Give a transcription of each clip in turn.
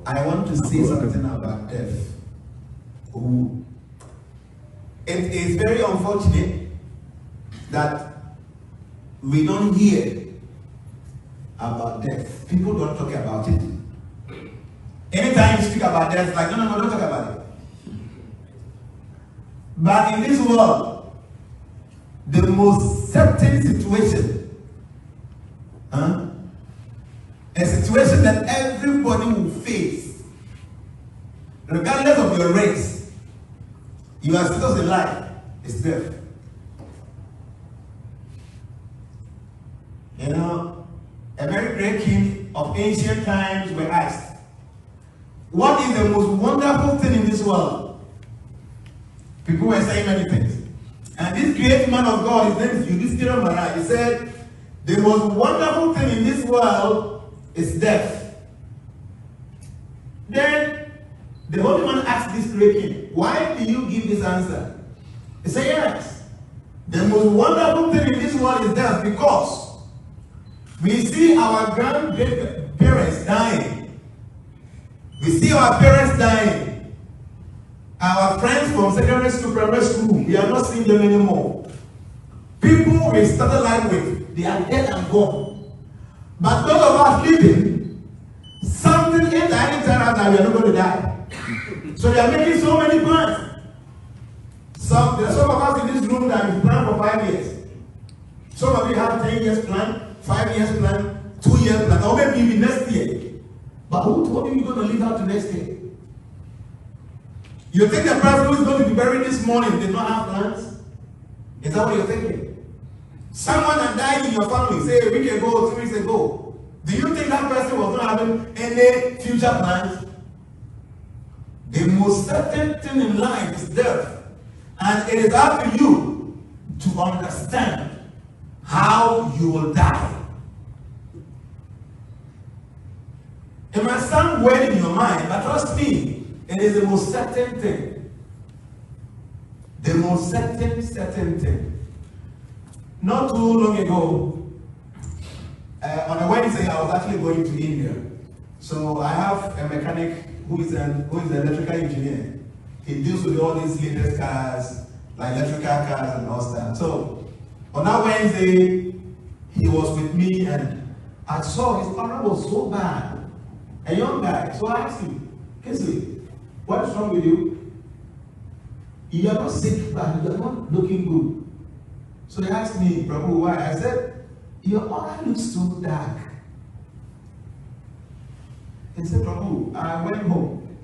I want to say something about death. It is very unfortunate that we don't hear about death. People don't talk about it. Anytime you speak about death, it's like, no, don't talk about it. But in this world, the most certain situation, a situation that everybody will face, regardless of your race, you are still alive, is death. You know, a very great king of ancient times were asked, what is the most wonderful thing in this world? People were saying many things. And this great man of God, his name is Jnana, he said, the most wonderful thing in this world is death. Then the holy man asked this great king, why do you give this answer? He said, yes, the most wonderful thing in this world is death, because we see our grandparents dying. We see our parents dying. Our friends from secondary school, primary school, we are not seeing them anymore. People we started life with, they are dead and gone. But those of us living, something in the end tells us that we are not going to die. So they are making so many plans. There are some of us in this room that we plan for 5 years. Some of you have 10 years plan, 5 years plan, 2 years plan, or maybe even next year. But who told you you're going to live out to next year? You think the person who is going to be buried this morning did not have plans? Is that what you're thinking? Someone that died in your family, say a week ago, 2 weeks ago, do you think that person was not having any future plans? The most certain thing in life is death. And it is up to you to understand how you will die. It might sound weird in your mind, but trust me, it is the most certain thing. The most certain thing. Not too long ago, on a Wednesday, I was actually going to India. So I have a mechanic who is an electrical engineer. He deals with all these latest cars, like electrical cars and all that. So on that Wednesday, he was with me, and I saw his aura was so bad. A young guy. So I asked him, Kingsley, what is wrong with you? You are not sick, but you are not looking good. So he asked me, Prabhu, why? I said, your aura looks so dark. He said, Prabhu, I went home.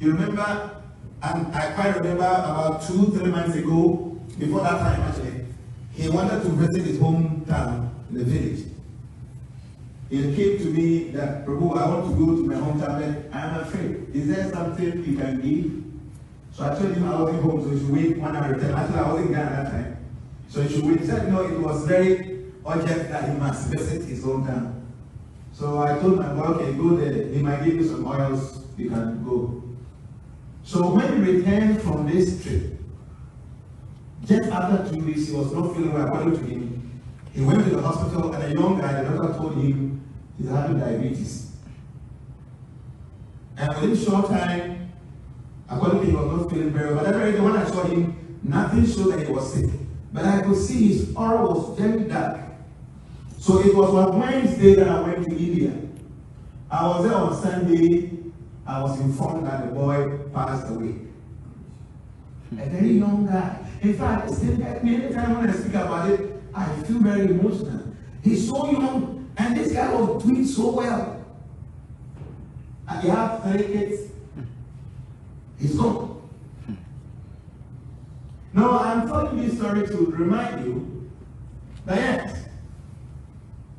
You remember, and I quite remember about 2-3 months ago, before that time actually, he wanted to visit his hometown in the village. He came to me that, Prabhu, I want to go to my hometown, but I am afraid. Is there something you can give? So I told him I wasn't home, so he should wait when I return. Actually, I wasn't Ghana at that time. So he should wait. He said, no, it was very urgent that he must visit his hometown. So I told my boy, okay, go there. He might give you some oils, you can go. So when he returned from this trip, just after 2 weeks, he was not feeling well, according to him. He went to the hospital, and a young guy, the doctor told him he's having diabetes. And within a short time, according to him, he was not feeling very well. But every day when I saw him, nothing showed that he was sick. But I could see his aura was very dark. So it was on Wednesday that I went to India. I was there on Sunday. I was informed that the boy passed away. A very young guy. In fact, still at me anytime when I speak about it, I feel very emotional. He's so young, and this guy was doing so well. And he had 3 kids. He's gone. Now, I'm telling this story to remind you that yes,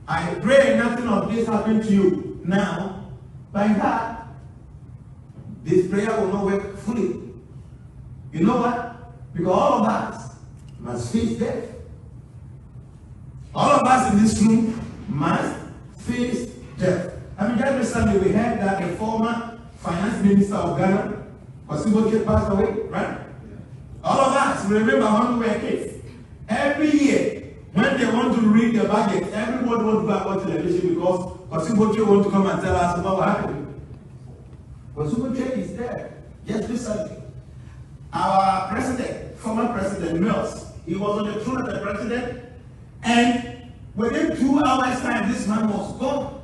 I pray nothing of this happened to you now, but in fact, this prayer will not work fully. You know what? Because all of us must face death. All of us in this room must face death. I mean, just recently we heard that the former finance minister of Ghana, Kwasi passed away, right? All of us remember when we were kids. Every year, when they want to read the budget, everybody wants to go and watch television because Kwasi wants to come and tell us about what happened. Osumche is there. Just recently. Our president, former president Mills, he was on the throne as the president, and within 2 hours' time, this man was gone.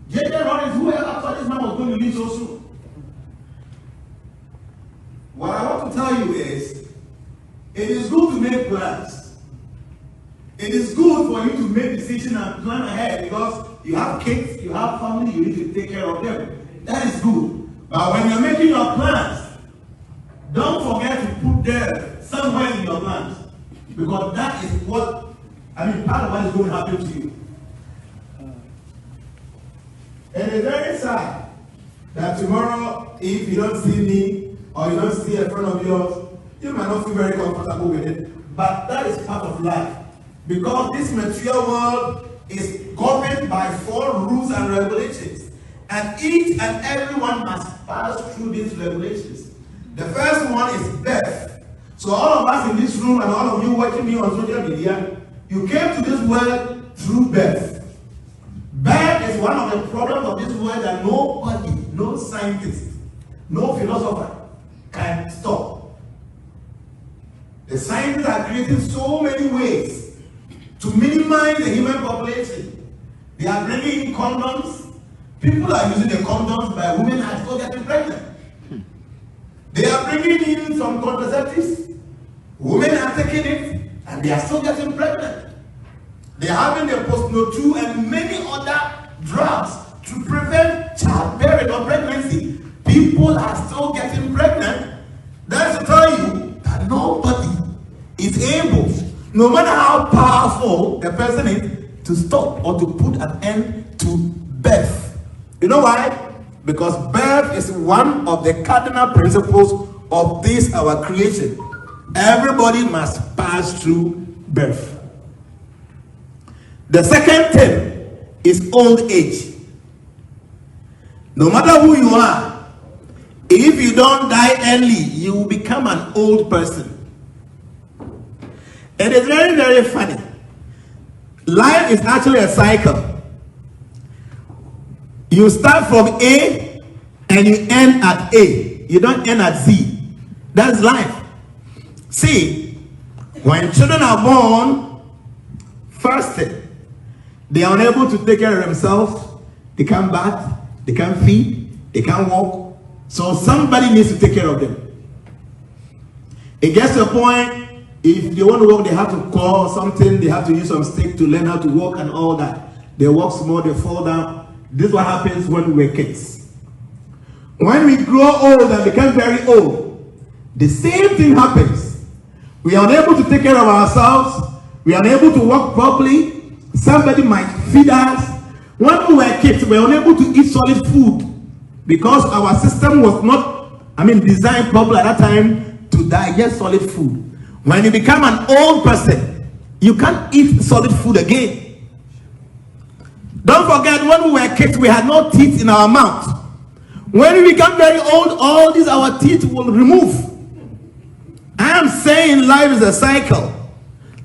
J.J. Rollins, whoever thought this man was going to leave so soon. What I want to tell you is, it is good to make plans. It is good for you to make decisions and plan ahead because you have kids, you have family, you need to take care of them. That is good. But when you're making your plans, don't forget to put them somewhere in your plans. Because that is part of what is going to happen to you. It is very sad that tomorrow, if you don't see me or you don't see a friend of yours, you might not feel very comfortable with it. But that is part of life. Because this material world is governed by 4 rules and regulations. And each and everyone must pass through these regulations. The first one is birth. So all of us in this room and all of you watching me on social media, you came to this world through birth. Birth is one of the problems of this world that nobody, no scientist, no philosopher can stop. The scientists are creating so many ways to minimize the human population. They are bringing in condoms. People are using the condoms, but women are still getting pregnant. They are bringing in some contraceptives. Women are taking it, and they are still getting pregnant. They are having the post-no2 and many other drugs to prevent childbearing or pregnancy. People are still getting pregnant. That's to tell you that nobody is able, no matter how powerful the person is, to stop or to put an end to birth. You know why? Because birth is one of the cardinal principles of this, our creation. Everybody must pass through birth. The second thing is old age. No matter who you are, if you don't die early, you will become an old person. It is very, very funny. Life is actually a cycle. You start from A and you end at A. You don't end at Z. That's life. See, when children are born, first thing, they are unable to take care of themselves. They can't bath, they can't feed, they can't walk. So somebody needs to take care of them. It gets to a point, if they want to walk, they have to call something, they have to use some stick to learn how to walk and all that. They walk small, they fall down. This is what happens when we're kids. When we grow old and become very old, the same thing happens. We are unable to take care of ourselves. We are unable to walk properly. Somebody might feed us. When we were kids, we were unable to eat solid food because our system was not, designed properly at that time to digest solid food. When you become an old person, you can't eat solid food again. Don't forget, when we were kids, we had no teeth in our mouth. When we become very old, all these our teeth will remove. I am saying life is a cycle.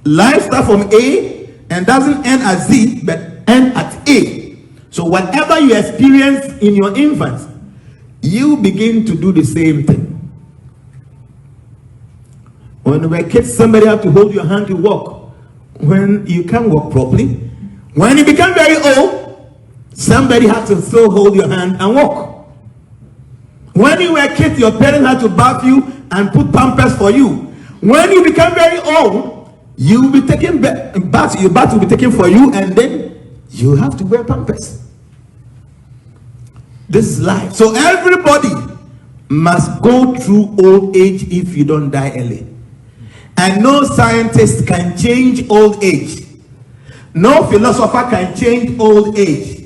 Life starts from A and doesn't end at Z, but end at A. So whatever you experience in your infants, you begin to do the same thing. When we were kids, somebody had to hold your hand to walk. When you can't walk properly, when you become very old, somebody had to still hold your hand and walk. When you were kids, your parents had to bath you and put pampers for you. When you become very old, you will be taken bath. Your bath will be taken for you, and then you have to wear pampers. This is life. So everybody must go through old age if you don't die early. And no scientist can change old age. No philosopher can change old age.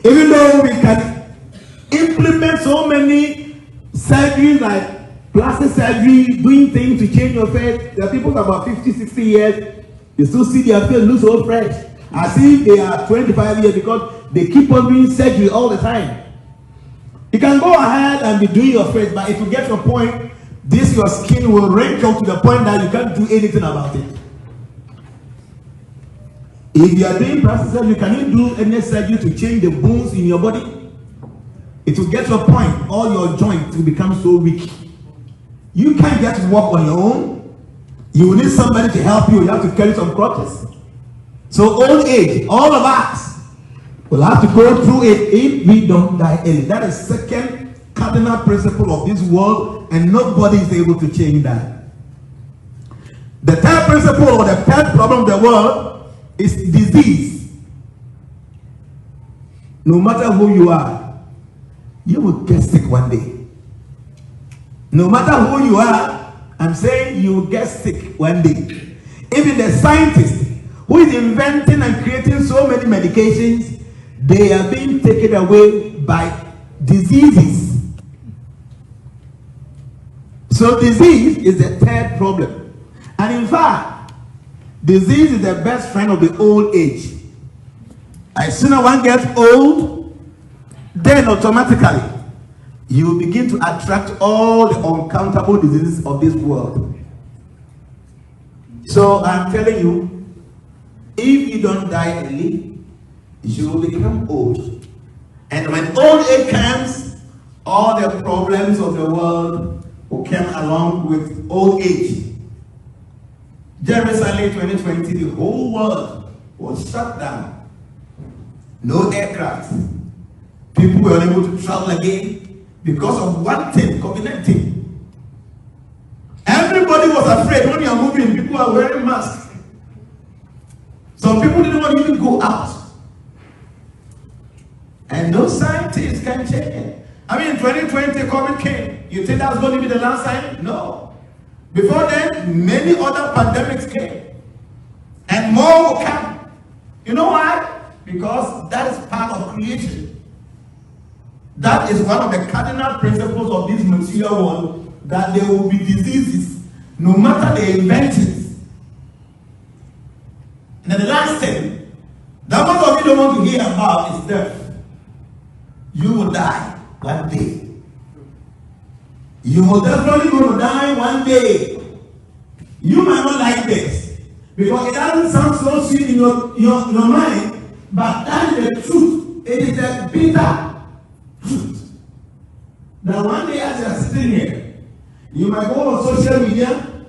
Even though we can implement so many surgeries like plastic surgery, doing things to change your face. There are people about 50, 60 years, you still see their face look so fresh, as if they are 25 years because they keep on doing surgery all the time. You can go ahead and be doing your face, but if you get to a point, your skin will wrinkle to the point that you can't do anything about it. If you are doing plastic surgery, can you do any surgery to change the bones in your body? It will get to a point, all your joints will become so weak. You can't just walk on your own. You will need somebody to help you. You have to carry some crutches. So old age, all of us will have to go through it if we don't die early. That is second cardinal principle of this world, and nobody is able to change that. The third principle or the third problem of the world is disease. No matter who you are, you will get sick one day. No matter who you are, I'm saying you will get sick one day. Even the scientist who is inventing and creating so many medications, they are being taken away by diseases. So disease is the third problem. And in fact, disease is the best friend of the old age. As soon as one gets old, then automatically you will begin to attract all the uncountable diseases of this world. So I'm telling you, if you don't die early, you will become old. And when old age comes, all the problems of the world will come along with old age. Just recently, 2020, the whole world was shut down. No aircraft. People were unable to travel again because of one thing, COVID-19. Everybody was afraid when you are moving, people are wearing masks. Some people didn't want to even go out. And no scientists can change it. I mean, 2020, COVID came. You think that's going to be the last time? No. Before then, many other pandemics came. And more will come. You know why? Because that is part of creation. That is one of the cardinal principles of this material world, that there will be diseases, no matter the inventions. And then the last thing, that most of you don't want to hear about is death. You will die one day. You will definitely going to die one day. You might not like this, because it doesn't sound so sweet in your mind, but that is the truth. It is the bitter truth. That one day as you are sitting here, you might go on social media,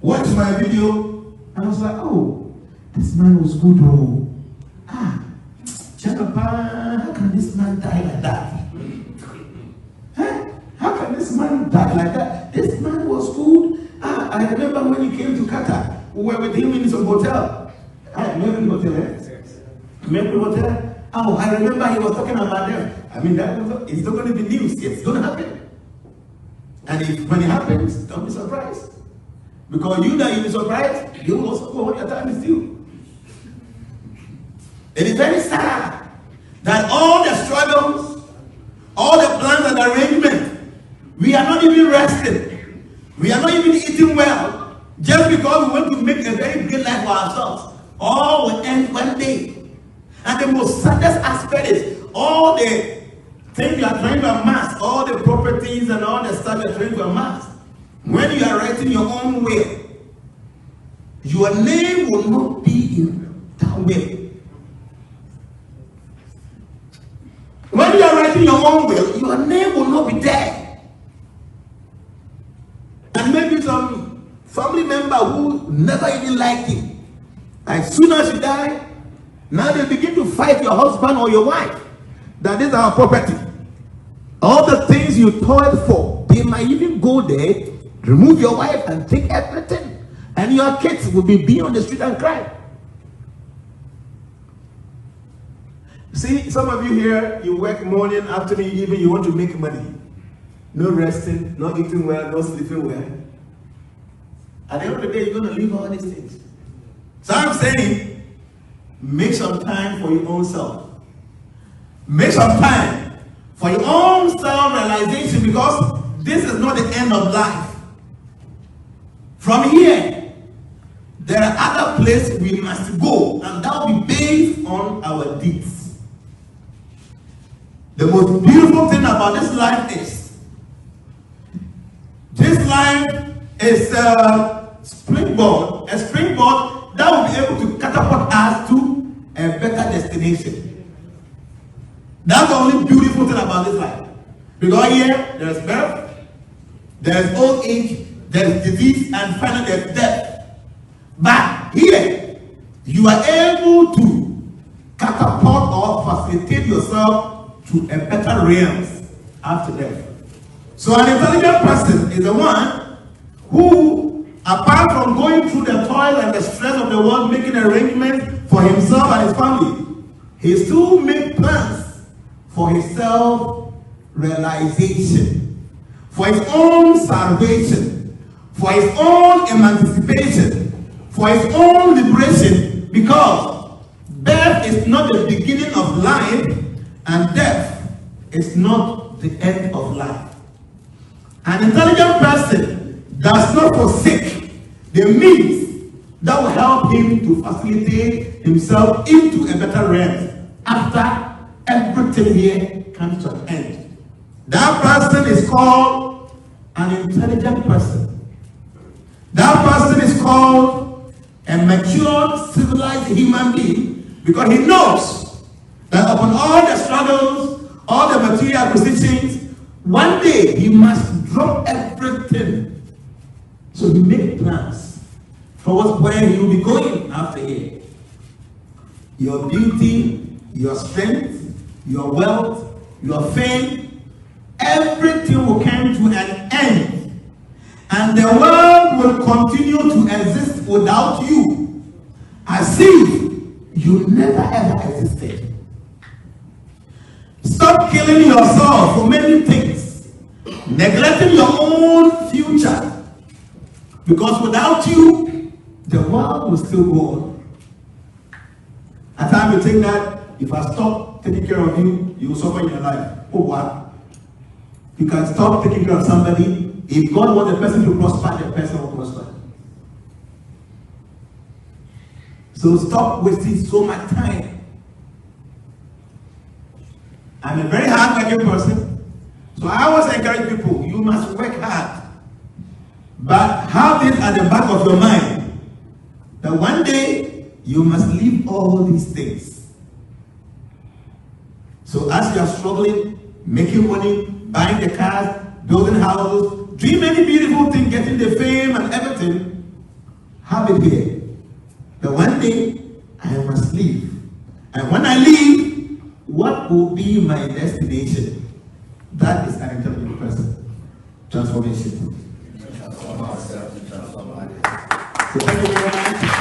watch my video, and I was like, oh, this man was good, oh. How can this man die like that? Huh? How can this man die like that? This man was good. I remember when he came to Qatar, we were with him in some hotel. Memory Hotel, eh? Memory Hotel. Oh, I remember he was talking about them. I mean, it's not going to be news. It's going to happen. And when it happens, don't be surprised. Because you that you'll be surprised, you will also go when your time is due. It is very sad that all the struggles, all the plans and arrangements, we are not even resting. We are not even eating well, just because we want to make a very great life for ourselves. All will end one day. And the most saddest aspect is all the things you are trying to amass, all the properties and all the stuff you are trying to amass. When you are writing your own will, your name will not be in that will. When you are writing your own will, your name will not be there. And maybe some family member who never even liked you, as soon as you die, now they begin to fight your husband or your wife. That is our property. All the things you toiled for, they might even go there, remove your wife and take everything. And your kids will be on the street and cry. See, some of you here, you work morning, afternoon, evening, you want to make money. No resting, not eating well, no sleeping well. At the end of the day, you're going to leave all these things. So I'm saying, make some time for your own self. Make some time for your own self-realization, because this is not the end of life. From here, there are other places we must go, and that will be based on our deeds. The most beautiful thing about this life is, this life is a springboard that will be able to catapult us to a better destination. That's the only beautiful thing about this life. Because here, there's birth, there's old age, there's disease, and finally there's death. But here, you are able to catapult or facilitate yourself to a better realm after death. So an intelligent person is the one who, apart from going through the toil and the stress of the world, making arrangements for himself and his family, he still makes plans for his self-realization, for his own salvation, for his own emancipation, for his own liberation, because birth is not the beginning of life and death is not the end of life. An intelligent person does not forsake the means that will help him to facilitate himself into a better realm after everything here comes to an end. That person is called an intelligent person. That person is called a mature, civilized human being, because he knows that upon all the struggles, all the material acquisitions, one day he must drop everything. So he makes plans towards where he will be going after here. Your beauty, your strength, your wealth, your fame, everything will come to an end. And the world will continue to exist without you, as if you never ever existed. Stop killing yourself for many things, neglecting your own future, because without you, the world will still go on. At times you think that if I stop taking care of you, you will suffer in your life. Oh, what? You can stop taking care of somebody. If God wants the person to prosper, the person will prosper. So stop wasting so much time. I'm a very hard-working person. So I always encourage people, you must work hard. But have this at the back of your mind, that one day you must leave all these things. So as you are struggling, making money, buying the cars, building houses, doing many beautiful things, getting the fame and everything, have it here. But one day, I must leave. And when I leave, what will be my destination? That is an intelligent person. Transformation. So thank you very much.